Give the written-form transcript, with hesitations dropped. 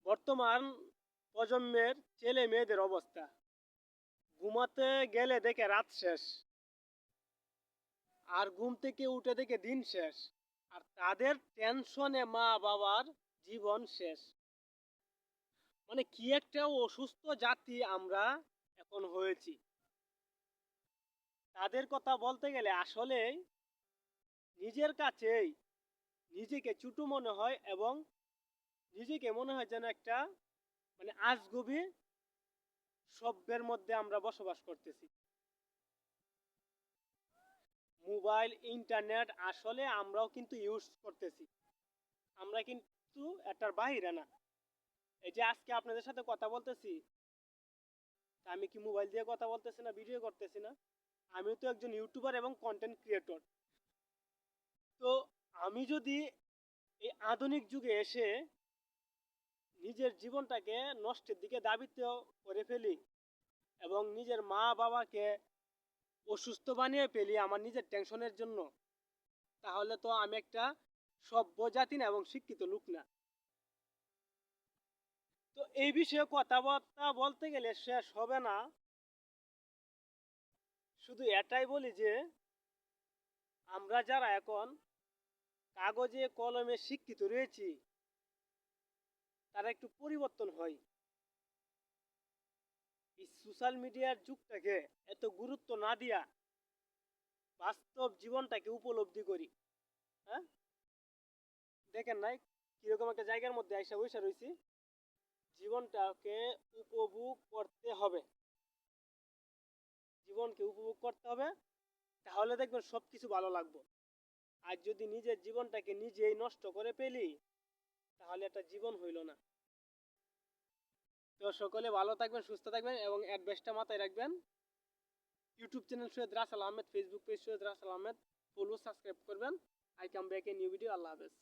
বর্তমান প্রজন্মের ছেলে মেয়েদের অবস্থা, ঘুমাতে গেলে দেখে রাত শেষ, আর ঘুম থেকে উঠে দেখে দিন শেষ, আর তাদের টেনশনে মা বাবার জীবন শেষ। মানে কি একটা অসুস্থ জাতি আমরা এখন হয়েছি। তাদের কথা বলতে গেলে আসলে নিজের কাছেই নিজেকে ছোট মনে হয়, এবং নিজেকে মনে হয় যেন একটা মানে আজগুবি সভ্যের মধ্যে আমরা বসবাস করতেছি। মোবাইল ইন্টারনেট আসলে আমরাও কিন্তু ইউজ করতেছি, আমরা কিন্তু এটার বাহিরে না। এই যে আজকে আপনাদের সাথে কথা বলতেছি, তা আমি কি মোবাইল দিয়ে কথা বলতেছি না, ভিডিও করতেছি না? আমিও তো একজন ইউটিউবার এবং কন্টেন্ট ক্রিয়েটর। তো আমি যদি এই আধুনিক যুগে এসে নিজের জীবনটাকে নষ্টের দিকে ধাবিত করে ফেলি, এবং নিজের মা বাবাকে অসুস্থ বানিয়ে ফেলি আমার নিজের টেনশনের জন্য, তাহলে তো আমি একটা সভ্য জাতি না এবং শিক্ষিত লোক না। তো এই বিষয়ে কথাবার্তা বলতে গেলে শেষ হবে না। শুধু এটাই বলি যে আমরা যারা এখন কাগজে কলমে শিক্ষিত রয়েছি, তারা একটু পরিবর্তন হয়। এই সোশ্যাল মিডিয়ার যুগটাকে এত গুরুত্ব না দিয়া বাস্তব জীবনটাকে উপলব্ধি করি। হ্যাঁ, দেখেন নাই কিরকম একটা জায়গার মধ্যে আইসা বসে রয়েছি। জীবনটাকে উপভোগ করতে হবে, জীবনকে উপভোগ করতে হবে, তাহলে দেখবেন সবকিছু ভালো লাগবে। আর যদি নিজের জীবনটাকে নিজেই নষ্ট করে ফেলি, তাহলে একটা জীবন হইল না। তো সকলে ভালো থাকবেন, সুস্থ থাকবেন, এবং অ্যাডভাইসটা মাথায় রাখবেন। YouTube channel Syed Rasel Ahmed, Facebook page Syed Rasel Ahmed, follow subscribe করবেন। I come back a new video. আল্লাহ হাফেজ।